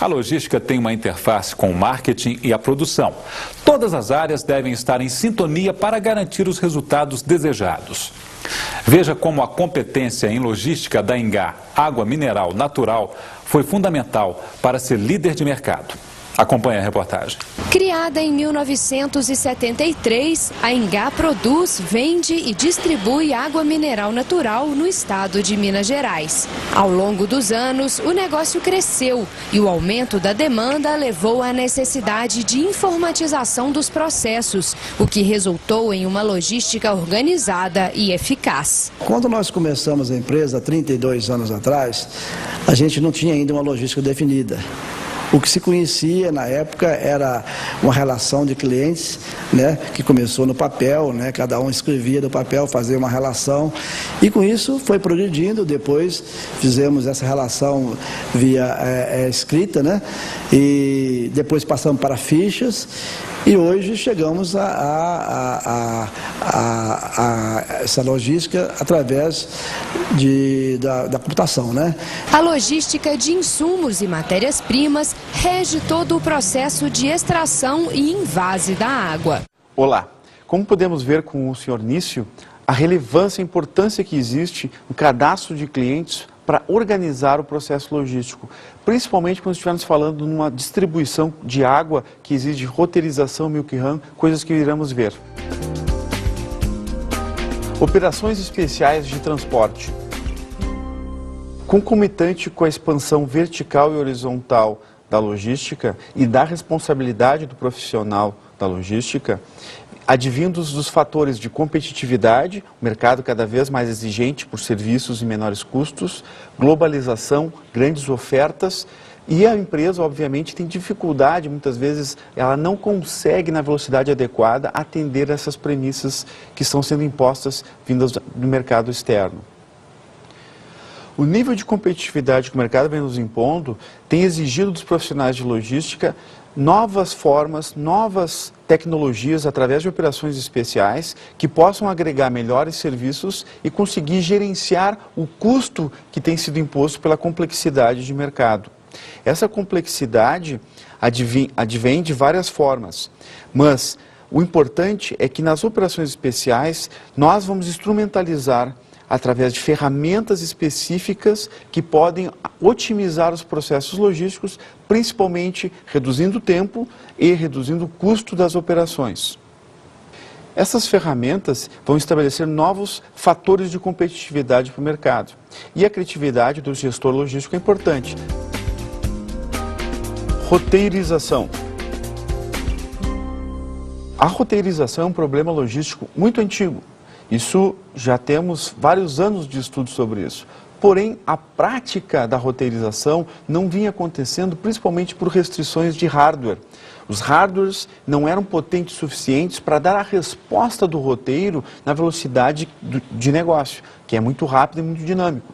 A logística tem uma interface com o marketing e a produção. Todas as áreas devem estar em sintonia para garantir os resultados desejados. Veja como a competência em logística da Engá Água Mineral Natural foi fundamental para ser líder de mercado. Acompanhe a reportagem. Criada em 1973, a Engá produz, vende e distribui água mineral natural no estado de Minas Gerais. Ao longo dos anos, o negócio cresceu e o aumento da demanda levou à necessidade de informatização dos processos, o que resultou em uma logística organizada e eficaz. Quando nós começamos a empresa, há 32 anos atrás, a gente não tinha ainda uma logística definida. O que se conhecia na época era uma relação de clientes, né, que começou no papel, né, cada um escrevia no papel, fazia uma relação, e com isso foi progredindo. Depois fizemos essa relação via escrita, né, e depois passamos para fichas, e hoje chegamos a essa logística através da computação, né? A logística de insumos e matérias-primas rege todo o processo de extração e invase da água. Olá, como podemos ver com o Sr. Nício, a relevância e a importância que existe no cadastro de clientes para organizar o processo logístico, principalmente quando estivermos falando numa distribuição de água que exige roteirização, milk run, coisas que iremos ver. Operações especiais de transporte. Concomitante com a expansão vertical e horizontal da logística e da responsabilidade do profissional da logística, advindos dos fatores de competitividade, mercado cada vez mais exigente por serviços e menores custos, globalização, grandes ofertas, e a empresa, obviamente, tem dificuldade, muitas vezes ela não consegue, na velocidade adequada, atender essas premissas que estão sendo impostas vindas do mercado externo. O nível de competitividade que o mercado vem nos impondo tem exigido dos profissionais de logística novas formas, novas tecnologias através de operações especiais que possam agregar melhores serviços e conseguir gerenciar o custo que tem sido imposto pela complexidade de mercado. Essa complexidade advém de várias formas, mas o importante é que nas operações especiais nós vamos instrumentalizar através de ferramentas específicas que podem otimizar os processos logísticos, principalmente reduzindo o tempo e reduzindo o custo das operações. Essas ferramentas vão estabelecer novos fatores de competitividade para o mercado. E a criatividade do gestor logístico é importante. Roteirização. A roteirização é um problema logístico muito antigo. Isso já temos vários anos de estudo sobre isso. Porém, a prática da roteirização não vinha acontecendo principalmente por restrições de hardware. Os hardwares não eram potentes suficientes para dar a resposta do roteiro na velocidade de negócio, que é muito rápido e muito dinâmico.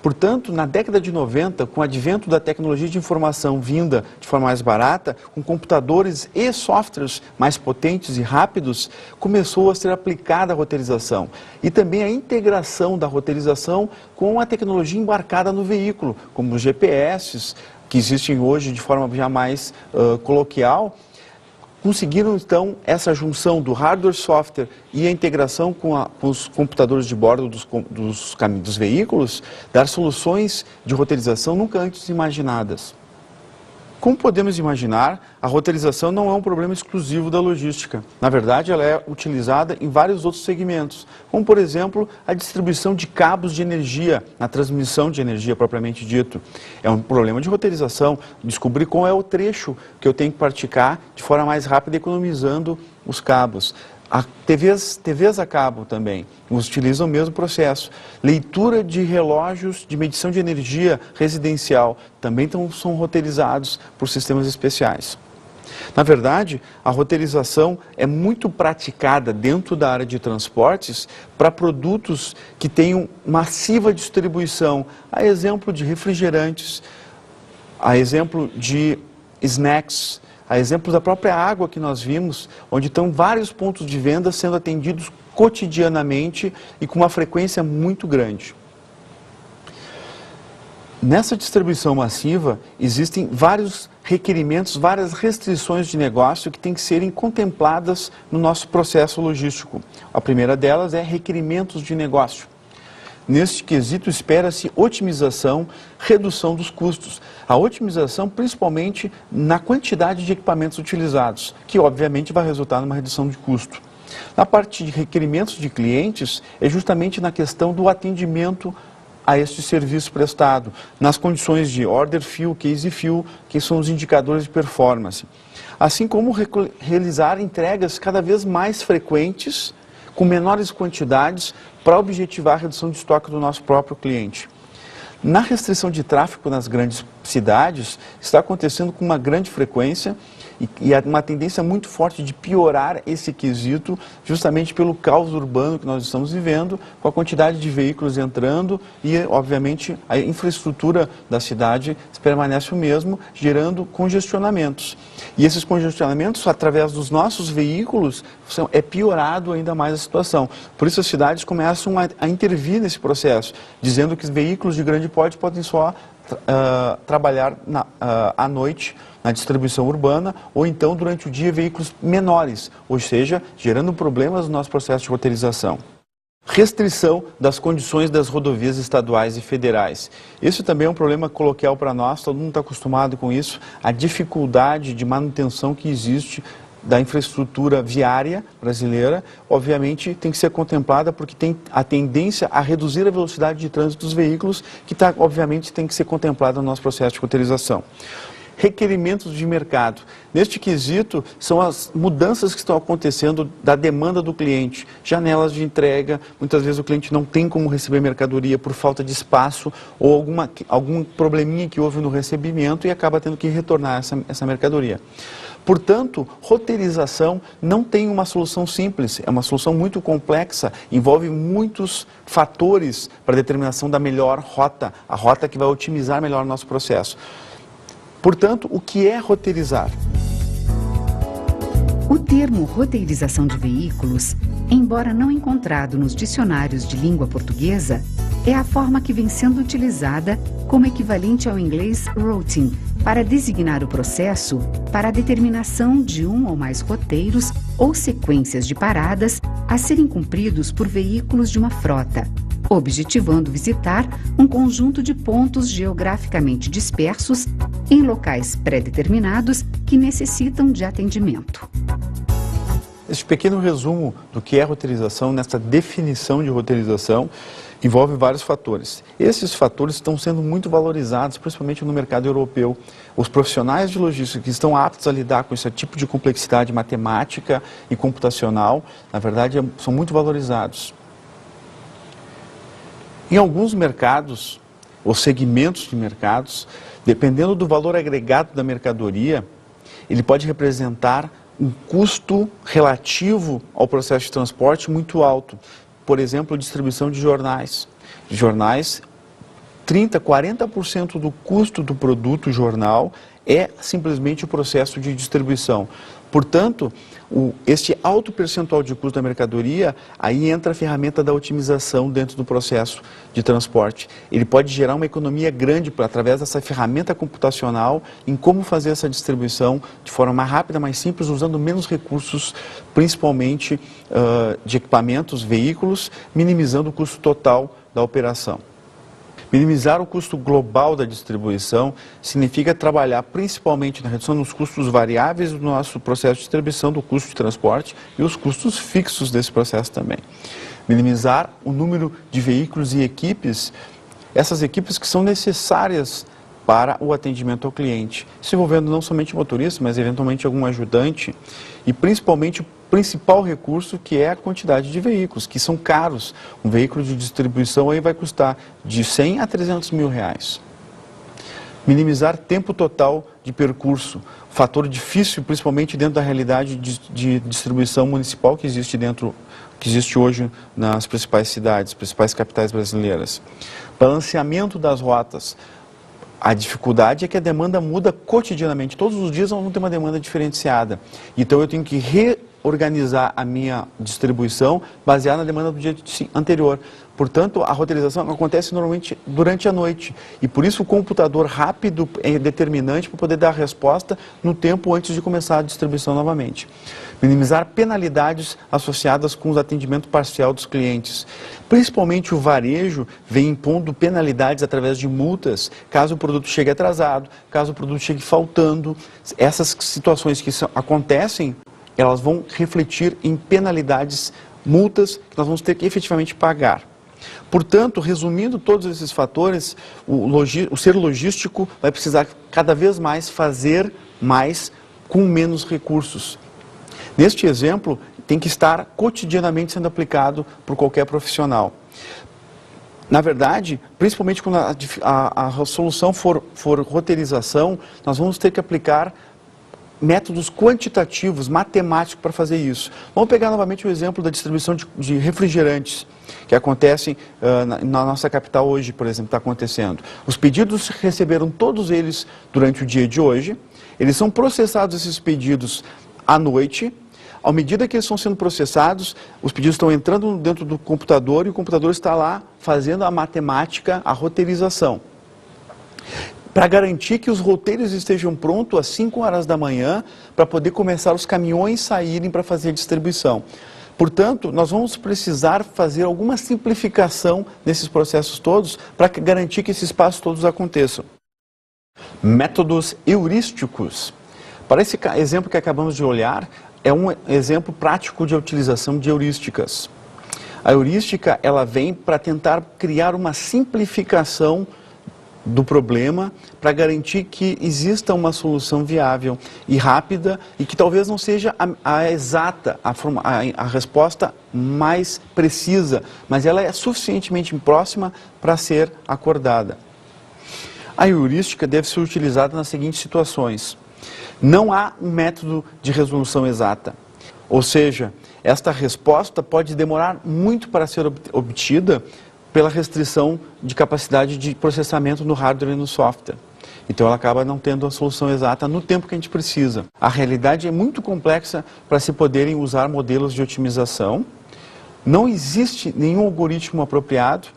Portanto, na década de 90, com o advento da tecnologia de informação vinda de forma mais barata, com computadores e softwares mais potentes e rápidos, começou a ser aplicada a roteirização. E também a integração da roteirização com a tecnologia embarcada no veículo, como os GPS, que existem hoje de forma já mais coloquial. Conseguiram, então, essa junção do hardware-software e a integração com os computadores de bordo dos veículos, dar soluções de roteirização nunca antes imaginadas. Como podemos imaginar, a roteirização não é um problema exclusivo da logística. Na verdade, ela é utilizada em vários outros segmentos, como, por exemplo, a distribuição de cabos de energia, na transmissão de energia propriamente dito. É um problema de roteirização, descobrir qual é o trecho que eu tenho que praticar de forma mais rápida, economizando os cabos. TVs a cabo também utilizam o mesmo processo. Leitura de relógios de medição de energia residencial também são roteirizados por sistemas especiais. Na verdade, a roteirização é muito praticada dentro da área de transportes para produtos que tenham massiva distribuição, a exemplo de refrigerantes, a exemplo de snacks, a exemplo da própria água que nós vimos, onde estão vários pontos de venda sendo atendidos cotidianamente e com uma frequência muito grande. Nessa distribuição massiva, existem vários requerimentos, várias restrições de negócio que têm que serem contempladas no nosso processo logístico. A primeira delas é requerimentos de negócio. Neste quesito, espera-se otimização, redução dos custos. A otimização, principalmente na quantidade de equipamentos utilizados, que obviamente vai resultar numa redução de custo. Na parte de requerimentos de clientes, é justamente na questão do atendimento a este serviço prestado, nas condições de order fill, case fill, que são os indicadores de performance. Assim como realizar entregas cada vez mais frequentes, com menores quantidades, para objetivar a redução de estoque do nosso próprio cliente. Na restrição de tráfego nas grandes cidades, está acontecendo com uma grande frequência e uma tendência muito forte de piorar esse quesito, justamente pelo caos urbano que nós estamos vivendo, com a quantidade de veículos entrando e, obviamente, a infraestrutura da cidade permanece o mesmo, gerando congestionamentos. E esses congestionamentos, através dos nossos veículos, é piorado ainda mais a situação. Por isso as cidades começam a intervir nesse processo, dizendo que os veículos de grande porte podem só trabalhar à noite na distribuição urbana ou então durante o dia veículos menores, ou seja, gerando problemas no nosso processo de roteirização. Restrição das condições das rodovias estaduais e federais. Esse também é um problema coloquial para nós, todo mundo está acostumado com isso, a dificuldade de manutenção que existe da infraestrutura viária brasileira, obviamente tem que ser contemplada porque tem a tendência a reduzir a velocidade de trânsito dos veículos, que obviamente tem que ser contemplada no nosso processo de roteirização. Requerimentos de mercado. Neste quesito, são as mudanças que estão acontecendo da demanda do cliente. Janelas de entrega, muitas vezes o cliente não tem como receber mercadoria por falta de espaço ou algum probleminha que houve no recebimento e acaba tendo que retornar essa mercadoria. Portanto, roteirização não tem uma solução simples, é uma solução muito complexa, envolve muitos fatores para a determinação da melhor rota, a rota que vai otimizar melhor o nosso processo. Portanto, o que é roteirizar? O termo roteirização de veículos, embora não encontrado nos dicionários de língua portuguesa, é a forma que vem sendo utilizada como equivalente ao inglês routing, para designar o processo para a determinação de um ou mais roteiros ou sequências de paradas a serem cumpridos por veículos de uma frota, objetivando visitar um conjunto de pontos geograficamente dispersos em locais pré-determinados que necessitam de atendimento. Este pequeno resumo do que é roteirização, nessa definição de roteirização, envolve vários fatores. Esses fatores estão sendo muito valorizados, principalmente no mercado europeu. Os profissionais de logística que estão aptos a lidar com esse tipo de complexidade matemática e computacional, na verdade, são muito valorizados. Em alguns mercados, ou segmentos de mercados, dependendo do valor agregado da mercadoria, ele pode representar um custo relativo ao processo de transporte muito alto. Por exemplo, distribuição de jornais. Jornais, 30%, 40% do custo do produto jornal é simplesmente o processo de distribuição. Portanto, este alto percentual de custo da mercadoria, aí entra a ferramenta da otimização dentro do processo de transporte. Ele pode gerar uma economia grande através dessa ferramenta computacional em como fazer essa distribuição de forma mais rápida, mais simples, usando menos recursos, principalmente de equipamentos, veículos, minimizando o custo total da operação. Minimizar o custo global da distribuição significa trabalhar principalmente na redução dos custos variáveis do nosso processo de distribuição, do custo de transporte e os custos fixos desse processo também. Minimizar o número de veículos e equipes, essas equipes que são necessárias para o atendimento ao cliente, se envolvendo não somente o motorista, mas eventualmente algum ajudante e principalmente o principal recurso, que é a quantidade de veículos, que são caros. Um veículo de distribuição aí vai custar de 100 a 300 mil reais. Minimizar tempo total de percurso, fator difícil, principalmente dentro da realidade de distribuição municipal que existe hoje nas principais cidades, principais capitais brasileiras. Balanceamento das rotas. A dificuldade é que a demanda muda cotidianamente. Todos os dias vamos ter uma demanda diferenciada. Então eu tenho que organizar a minha distribuição baseada na demanda do dia anterior. Portanto, a roteirização acontece normalmente durante a noite e por isso o computador rápido é determinante para poder dar a resposta no tempo antes de começar a distribuição novamente. Minimizar penalidades associadas com o atendimento parcial dos clientes. Principalmente o varejo vem impondo penalidades através de multas, caso o produto chegue atrasado, caso o produto chegue faltando. Essas situações que acontecem, elas vão refletir em penalidades, multas que nós vamos ter que efetivamente pagar. Portanto, resumindo todos esses fatores, o ser logístico vai precisar cada vez mais fazer mais com menos recursos. Neste exemplo, tem que estar cotidianamente sendo aplicado por qualquer profissional. Na verdade, principalmente quando a solução for roteirização, nós vamos ter que aplicar métodos quantitativos, matemáticos para fazer isso. Vamos pegar novamente o exemplo da distribuição de refrigerantes, que acontecem na nossa capital hoje, por exemplo, está acontecendo. Os pedidos receberam todos eles durante o dia de hoje, eles são processados, esses pedidos, à noite. À medida que eles estão sendo processados, os pedidos estão entrando dentro do computador e o computador está lá fazendo a matemática, a roteirização. Para garantir que os roteiros estejam prontos às 5 horas da manhã, para poder começar os caminhões saírem para fazer a distribuição. Portanto, nós vamos precisar fazer alguma simplificação nesses processos todos, para garantir que esses passos todos aconteçam. Métodos heurísticos. Para esse exemplo que acabamos de olhar, é um exemplo prático de utilização de heurísticas. A heurística, ela vem para tentar criar uma simplificação do problema para garantir que exista uma solução viável e rápida e que talvez não seja a exata, a resposta mais precisa, mas ela é suficientemente próxima para ser acordada. A heurística deve ser utilizada nas seguintes situações. Não há um método de resolução exata, ou seja, esta resposta pode demorar muito para ser obtida pela restrição de capacidade de processamento no hardware e no software. Então ela acaba não tendo a solução exata no tempo que a gente precisa. A realidade é muito complexa para se poderem usar modelos de otimização. Não existe nenhum algoritmo apropriado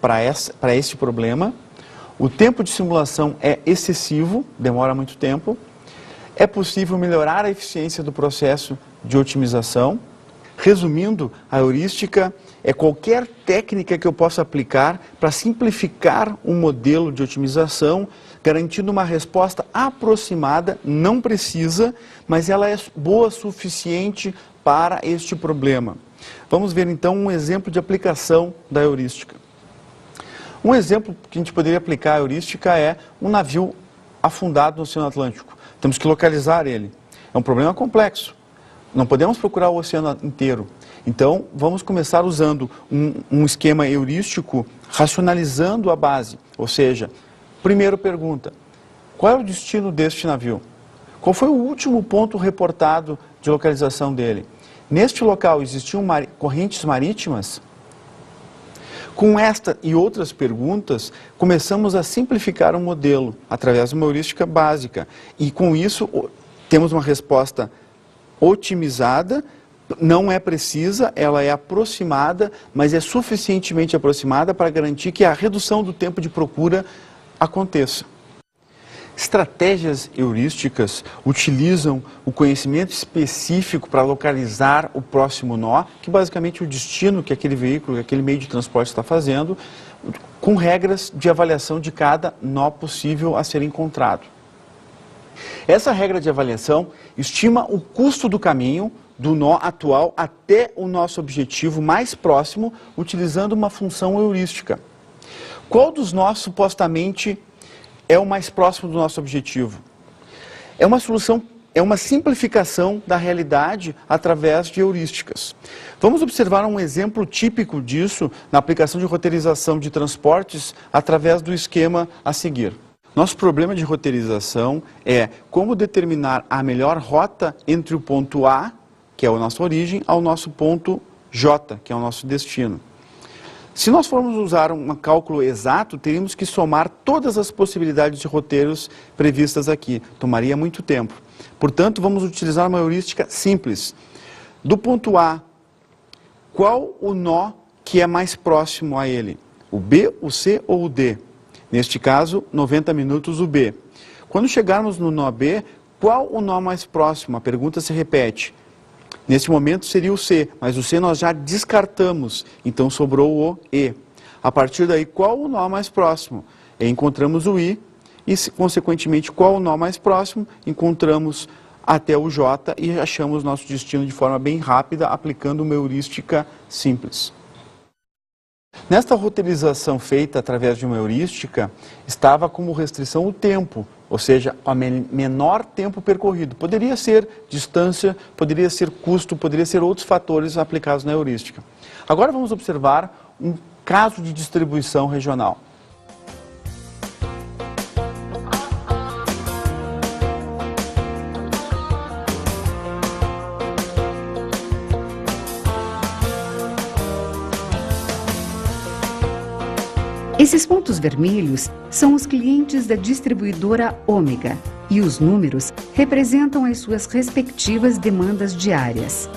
para este problema. O tempo de simulação é excessivo, demora muito tempo. É possível melhorar a eficiência do processo de otimização. Resumindo, a heurística é qualquer técnica que eu possa aplicar para simplificar um modelo de otimização, garantindo uma resposta aproximada, não precisa, mas ela é boa o suficiente para este problema. Vamos ver então um exemplo de aplicação da heurística. Um exemplo que a gente poderia aplicar a heurística é um navio afundado no Oceano Atlântico. Temos que localizar ele. É um problema complexo. Não podemos procurar o oceano inteiro. Então, vamos começar usando um esquema heurístico, racionalizando a base. Ou seja, primeira pergunta, qual é o destino deste navio? Qual foi o último ponto reportado de localização dele? Neste local existiam correntes marítimas? Com esta e outras perguntas, começamos a simplificar o modelo através de uma heurística básica. E com isso, temos uma resposta otimizada, não é precisa, ela é aproximada, mas é suficientemente aproximada para garantir que a redução do tempo de procura aconteça. Estratégias heurísticas utilizam o conhecimento específico para localizar o próximo nó, que basicamente é o destino que aquele veículo, que aquele meio de transporte está fazendo, com regras de avaliação de cada nó possível a ser encontrado. Essa regra de avaliação estima o custo do caminho do nó atual até o nosso objetivo mais próximo, utilizando uma função heurística. Qual dos nós supostamente é o mais próximo do nosso objetivo? É uma simplificação da realidade através de heurísticas. Vamos observar um exemplo típico disso na aplicação de roteirização de transportes através do esquema a seguir. Nosso problema de roteirização é como determinar a melhor rota entre o ponto A, que é a nossa origem, ao nosso ponto J, que é o nosso destino. Se nós formos usar um cálculo exato, teríamos que somar todas as possibilidades de roteiros previstas aqui. Tomaria muito tempo. Portanto, vamos utilizar uma heurística simples. Do ponto A, qual o nó que é mais próximo a ele? O B, o C ou o D? Neste caso, 90 minutos o B. Quando chegarmos no nó B, qual o nó mais próximo? A pergunta se repete. Nesse momento seria o C, mas o C nós já descartamos, então sobrou o E. A partir daí, qual o nó mais próximo? Encontramos o I e, consequentemente, qual o nó mais próximo? Encontramos até o J e achamos nosso destino de forma bem rápida, aplicando uma heurística simples. Nesta roteirização feita através de uma heurística, estava como restrição o tempo, ou seja, o menor tempo percorrido. Poderia ser distância, poderia ser custo, poderia ser outros fatores aplicados na heurística. Agora vamos observar um caso de distribuição regional. Esses pontos vermelhos são os clientes da distribuidora Ômega e os números representam as suas respectivas demandas diárias.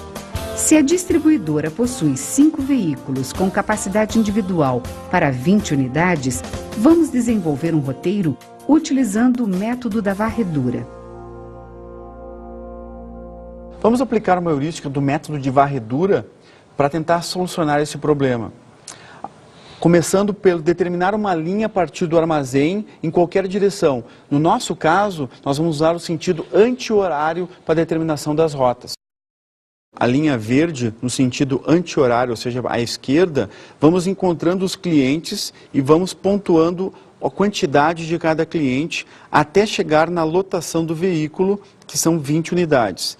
Se a distribuidora possui 5 veículos com capacidade individual para 20 unidades, vamos desenvolver um roteiro utilizando o método da varredura. Vamos aplicar uma heurística do método de varredura para tentar solucionar esse problema. Começando pelo determinar uma linha a partir do armazém em qualquer direção. No nosso caso, nós vamos usar o sentido anti-horário para a determinação das rotas. A linha verde, no sentido anti-horário, ou seja, à esquerda, vamos encontrando os clientes e vamos pontuando a quantidade de cada cliente até chegar na lotação do veículo, que são 20 unidades.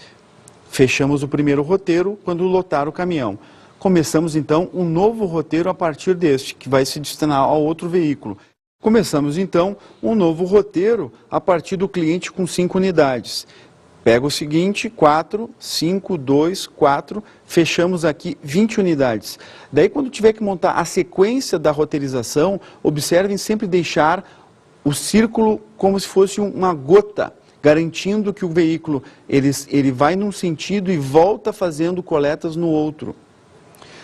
Fechamos o primeiro roteiro quando lotar o caminhão. Começamos então um novo roteiro a partir deste, que vai se destinar ao outro veículo. Começamos então um novo roteiro a partir do cliente com 5 unidades. Pega o seguinte, 4, 5, 2, 4, fechamos aqui 20 unidades. Daí quando tiver que montar a sequência da roteirização, observem sempre deixar o círculo como se fosse uma gota, garantindo que o veículo ele vai num sentido e volta fazendo coletas no outro.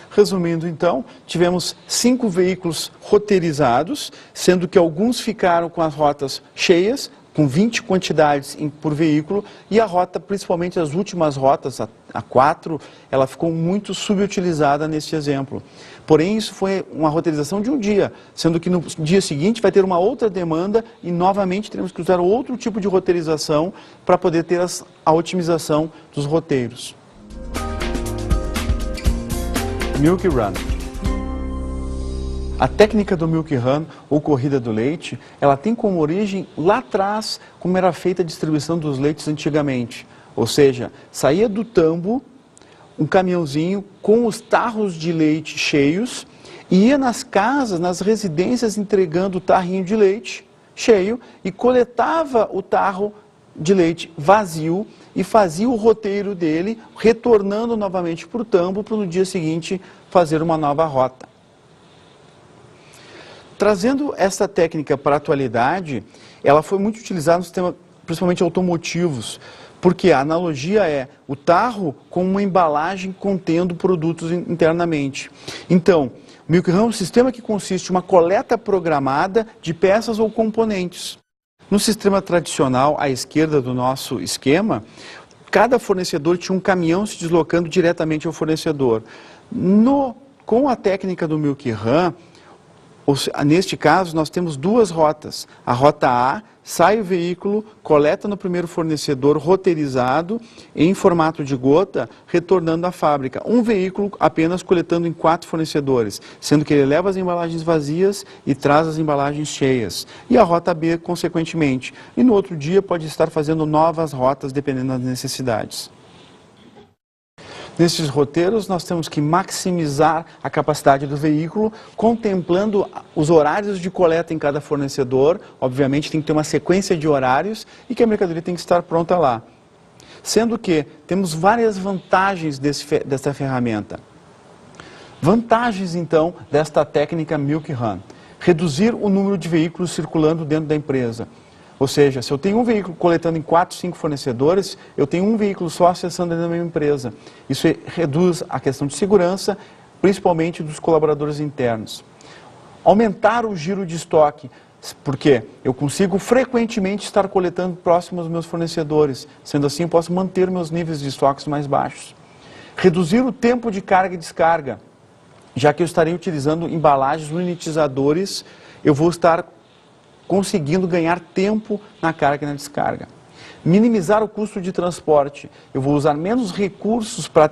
Resumindo então, tivemos 5 veículos roteirizados, sendo que alguns ficaram com as rotas cheias, com 20 quantidades por veículo, e a rota, principalmente as últimas rotas, a 4, ela ficou muito subutilizada neste exemplo. Porém, isso foi uma roteirização de um dia, sendo que no dia seguinte vai ter uma outra demanda e novamente teremos que usar outro tipo de roteirização para poder ter a otimização dos roteiros. Milk Run. A técnica do Milk Run, ou corrida do leite, ela tem como origem lá atrás, como era feita a distribuição dos leites antigamente. Ou seja, saía do tambo um caminhãozinho com os tarros de leite cheios e ia nas casas, nas residências, entregando o tarrinho de leite cheio e coletava o tarro de leite vazio e fazia o roteiro dele, retornando novamente para o tambo para no dia seguinte fazer uma nova rota. Trazendo essa técnica para a atualidade, ela foi muito utilizada no sistema, principalmente automotivos, porque a analogia é o tarro com uma embalagem contendo produtos internamente. Então, o Milk Run é um sistema que consiste em uma coleta programada de peças ou componentes. No sistema tradicional, à esquerda do nosso esquema, cada fornecedor tinha um caminhão se deslocando diretamente ao fornecedor. Com a técnica do Milk Run, neste caso, nós temos 2 rotas. A rota A, sai o veículo, coleta no primeiro fornecedor roteirizado, em formato de gota, retornando à fábrica. Um veículo apenas coletando em 4 fornecedores, sendo que ele leva as embalagens vazias e traz as embalagens cheias. E a rota B, consequentemente. E no outro dia pode estar fazendo novas rotas, dependendo das necessidades. Nesses roteiros, nós temos que maximizar a capacidade do veículo, contemplando os horários de coleta em cada fornecedor. Obviamente, tem que ter uma sequência de horários e que a mercadoria tem que estar pronta lá. Sendo que temos várias vantagens dessa ferramenta. Vantagens, então, desta técnica Milk Run. Reduzir o número de veículos circulando dentro da empresa. Ou seja, se eu tenho um veículo coletando em 4, 5 fornecedores, eu tenho um veículo só acessando dentro da minha empresa. Isso reduz a questão de segurança, principalmente dos colaboradores internos. Aumentar o giro de estoque, porque eu consigo frequentemente estar coletando próximo aos meus fornecedores. Sendo assim, eu posso manter meus níveis de estoques mais baixos. Reduzir o tempo de carga e descarga. Já que eu estarei utilizando embalagens unitizadores, eu vou estar conseguindo ganhar tempo na carga e na descarga. Minimizar o custo de transporte. Eu vou usar menos recursos para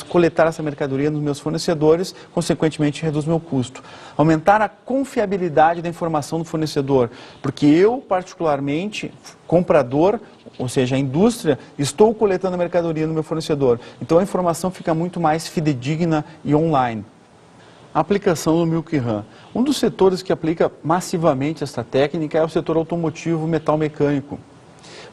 coletar essa mercadoria nos meus fornecedores, consequentemente reduz meu custo. Aumentar a confiabilidade da informação do fornecedor, porque eu, particularmente, comprador, ou seja, a indústria, estou coletando a mercadoria no meu fornecedor. Então a informação fica muito mais fidedigna e online. A aplicação do Milk Run. Um dos setores que aplica massivamente esta técnica é o setor automotivo metal mecânico.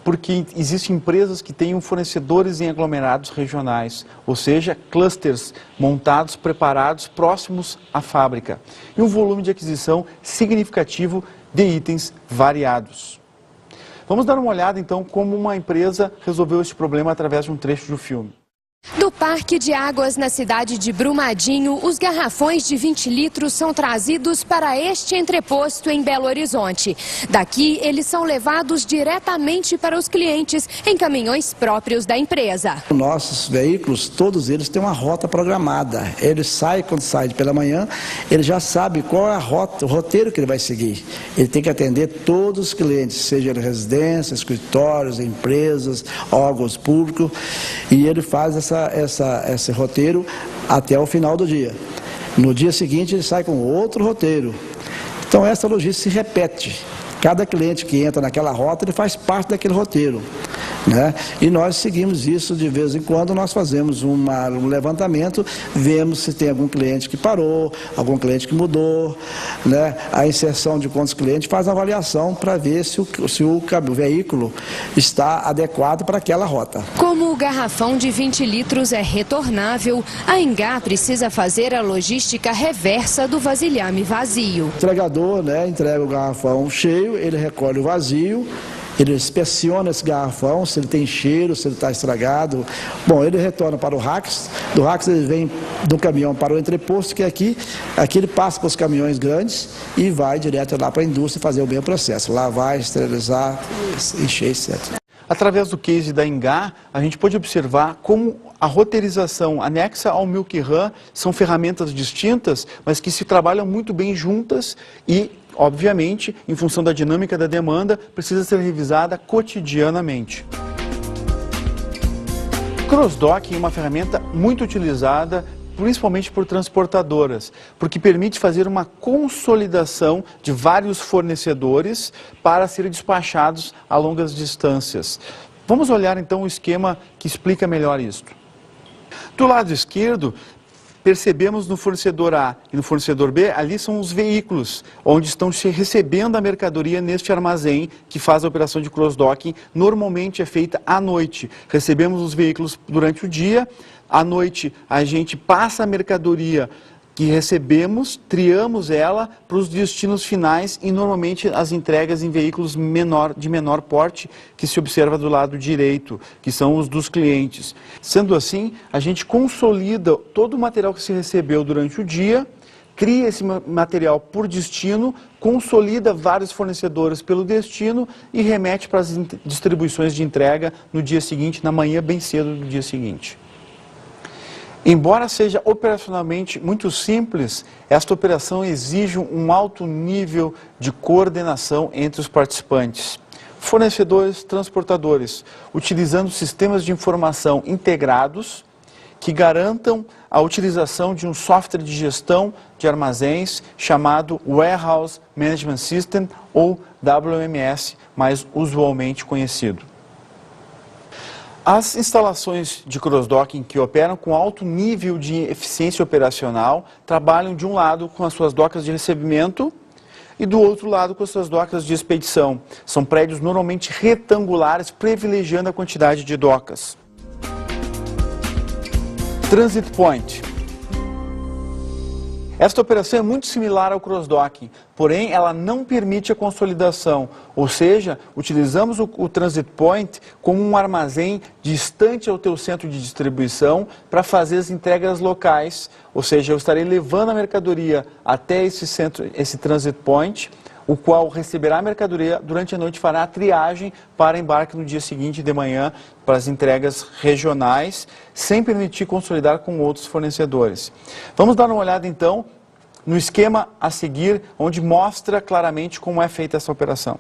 Porque existem empresas que têm fornecedores em aglomerados regionais, ou seja, clusters montados, preparados, próximos à fábrica. E um volume de aquisição significativo de itens variados. Vamos dar uma olhada então como uma empresa resolveu este problema através de um trecho do filme. Do Parque de Águas na cidade de Brumadinho, os garrafões de 20 litros são trazidos para este entreposto em Belo Horizonte. Daqui, eles são levados diretamente para os clientes em caminhões próprios da empresa. Nossos veículos, todos eles têm uma rota programada. Ele sai, quando sai pela manhã, ele já sabe qual é a rota, o roteiro que ele vai seguir. Ele tem que atender todos os clientes, seja em residências, escritórios, empresas, órgãos públicos, e ele faz esse roteiro até o final do dia. No dia seguinte ele sai com outro roteiro. Então essa logística se repete. Cada cliente que entra naquela rota, ele faz parte daquele roteiro, né? E nós seguimos isso de vez em quando, nós fazemos um levantamento, vemos se tem algum cliente que parou, algum cliente que mudou, né? A inserção de quantos clientes faz a avaliação para ver se o veículo está adequado para aquela rota. Como o garrafão de 20 litros é retornável, a Engá precisa fazer a logística reversa do vasilhame vazio. O entregador, né, entrega o garrafão cheio, ele recolhe o vazio, ele inspeciona esse garrafão, se ele tem cheiro, se ele está estragado. Bom, ele retorna para o Rax, do Rax ele vem do caminhão para o entreposto, que aqui ele passa para os caminhões grandes e vai direto lá para a indústria fazer o mesmo processo, lavar, esterilizar, encher, etc. Através do case da Engá, a gente pode observar como a roteirização anexa ao Milk Run são ferramentas distintas, mas que se trabalham muito bem juntas e, obviamente, em função da dinâmica da demanda, precisa ser revisada cotidianamente. Cross-docking é uma ferramenta muito utilizada, principalmente por transportadoras, porque permite fazer uma consolidação de vários fornecedores para serem despachados a longas distâncias. Vamos olhar então o esquema que explica melhor isso. Do lado esquerdo, percebemos no fornecedor A e no fornecedor B, ali são os veículos, onde estão recebendo a mercadoria neste armazém que faz a operação de cross-docking. Normalmente é feita à noite. Recebemos os veículos durante o dia, à noite a gente passa a mercadoria que recebemos, triamos ela para os destinos finais e normalmente as entregas em veículos de menor porte, que se observa do lado direito, que são os dos clientes. Sendo assim, a gente consolida todo o material que se recebeu durante o dia, cria esse material por destino, consolida vários fornecedores pelo destino e remete para as distribuições de entrega no dia seguinte, na manhã bem cedo do dia seguinte. Embora seja operacionalmente muito simples, esta operação exige um alto nível de coordenação entre os participantes. Fornecedores, transportadores, utilizando sistemas de informação integrados que garantam a utilização de um software de gestão de armazéns chamado Warehouse Management System, ou WMS, mais usualmente conhecido. As instalações de cross-docking que operam com alto nível de eficiência operacional trabalham de um lado com as suas docas de recebimento e do outro lado com as suas docas de expedição. São prédios normalmente retangulares, privilegiando a quantidade de docas. Transit Point. Esta operação é muito similar ao cross-docking, porém ela não permite a consolidação, ou seja, utilizamos o transit point como um armazém distante ao teu centro de distribuição para fazer as entregas locais, ou seja, eu estarei levando a mercadoria até esse transit point, o qual receberá a mercadoria durante a noite, fará a triagem para embarque no dia seguinte de manhã para as entregas regionais, sem permitir consolidar com outros fornecedores. Vamos dar uma olhada então no esquema a seguir, onde mostra claramente como é feita essa operação.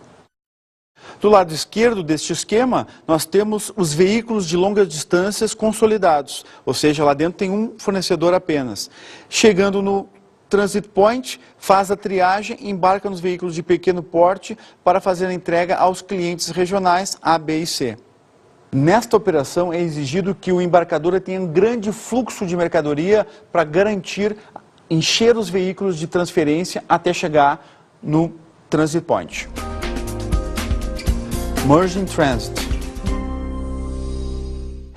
Do lado esquerdo deste esquema, nós temos os veículos de longas distâncias consolidados, ou seja, lá dentro tem um fornecedor apenas. Chegando no Transit Point, faz a triagem e embarca nos veículos de pequeno porte para fazer a entrega aos clientes regionais A, B e C. Nesta operação é exigido que o embarcador tenha um grande fluxo de mercadoria para garantir encher os veículos de transferência até chegar no Transit Point. Merging Transit.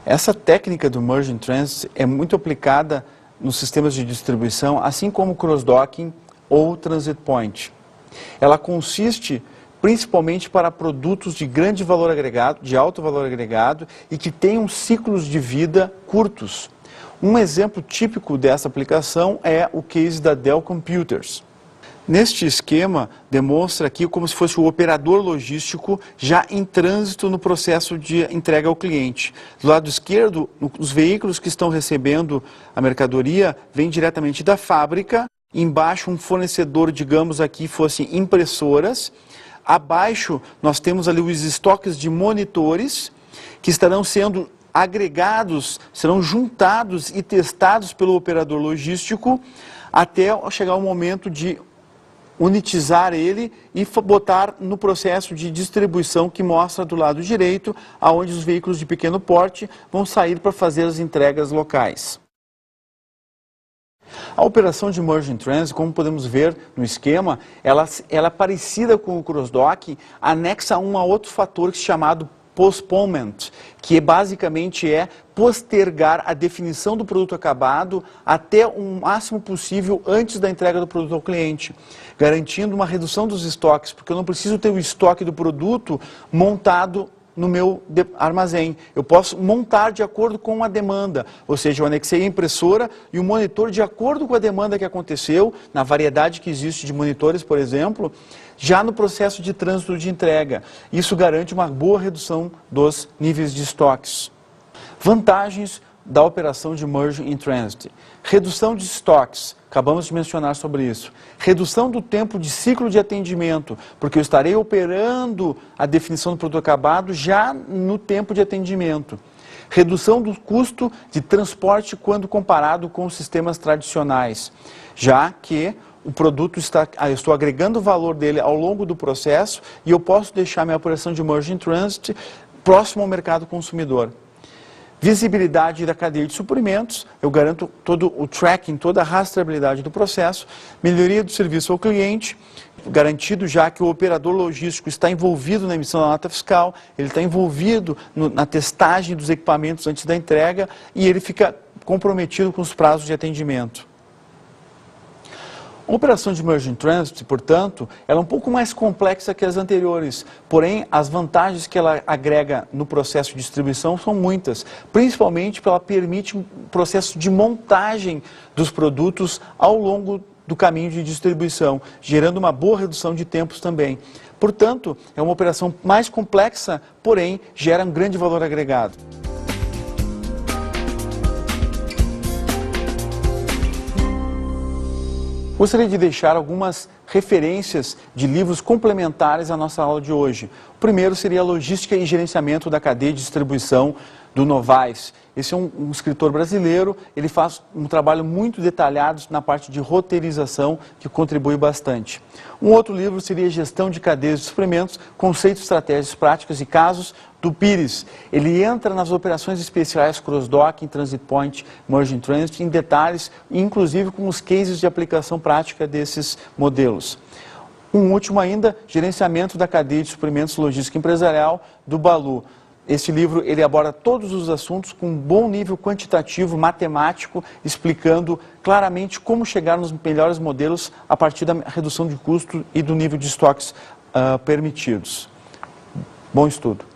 Essa técnica do Merging Transit é muito aplicada nos sistemas de distribuição, assim como o cross-docking ou Transit Point. Ela consiste principalmente para produtos de grande valor agregado, de alto valor agregado e que tenham ciclos de vida curtos. Um exemplo típico dessa aplicação é o case da Dell Computers. Neste esquema, demonstra aqui como se fosse o operador logístico já em trânsito no processo de entrega ao cliente. Do lado esquerdo, os veículos que estão recebendo a mercadoria vêm diretamente da fábrica. Embaixo, um fornecedor, digamos aqui, fosse impressoras. Abaixo, nós temos ali os estoques de monitores que estarão sendo agregados, serão juntados e testados pelo operador logístico até chegar o momento de unitizar ele e botar no processo de distribuição que mostra do lado direito, aonde os veículos de pequeno porte vão sair para fazer as entregas locais. A operação de Merging Transit, como podemos ver no esquema, ela é parecida com o cross-docking, anexa a outro fator chamado postponement, que basicamente é postergar a definição do produto acabado até o máximo possível antes da entrega do produto ao cliente, garantindo uma redução dos estoques, porque eu não preciso ter o estoque do produto montado no meu armazém. Eu posso montar de acordo com a demanda, ou seja, eu anexei a impressora e o monitor de acordo com a demanda que aconteceu, na variedade que existe de monitores, por exemplo, já no processo de trânsito de entrega. Isso garante uma boa redução dos níveis de estoques. Vantagens da operação de Merging in Transit. Redução de estoques, acabamos de mencionar sobre isso. Redução do tempo de ciclo de atendimento, porque eu estarei operando a definição do produto acabado já no tempo de atendimento. Redução do custo de transporte quando comparado com os sistemas tradicionais, já que o produto eu estou agregando o valor dele ao longo do processo e eu posso deixar minha operação de Merging Transit próximo ao mercado consumidor. Visibilidade da cadeia de suprimentos, eu garanto todo o tracking, toda a rastreabilidade do processo, melhoria do serviço ao cliente, garantido já que o operador logístico está envolvido na emissão da nota fiscal, ele está envolvido na testagem dos equipamentos antes da entrega e ele fica comprometido com os prazos de atendimento. A operação de Merging Transit, portanto, ela é um pouco mais complexa que as anteriores, porém as vantagens que ela agrega no processo de distribuição são muitas, principalmente porque ela permite um processo de montagem dos produtos ao longo do caminho de distribuição, gerando uma boa redução de tempos também. Portanto, é uma operação mais complexa, porém gera um grande valor agregado. Gostaria de deixar algumas referências de livros complementares à nossa aula de hoje. O primeiro seria a Logística e Gerenciamento da Cadeia de Distribuição, do Novaes. Esse é um escritor brasileiro, ele faz um trabalho muito detalhado na parte de roteirização, que contribui bastante. Um outro livro seria Gestão de Cadeias de Suprimentos, Conceitos, Estratégias Práticas e Casos, do Pires. Ele entra nas operações especiais cross-docking, Transit Point, Merging Transit, em detalhes, inclusive com os cases de aplicação prática desses modelos. Um último ainda, Gerenciamento da Cadeia de Suprimentos Logística Empresarial, do Balu. Este livro ele aborda todos os assuntos com um bom nível quantitativo, matemático, explicando claramente como chegar nos melhores modelos a partir da redução de custo e do nível de estoques permitidos. Bom estudo.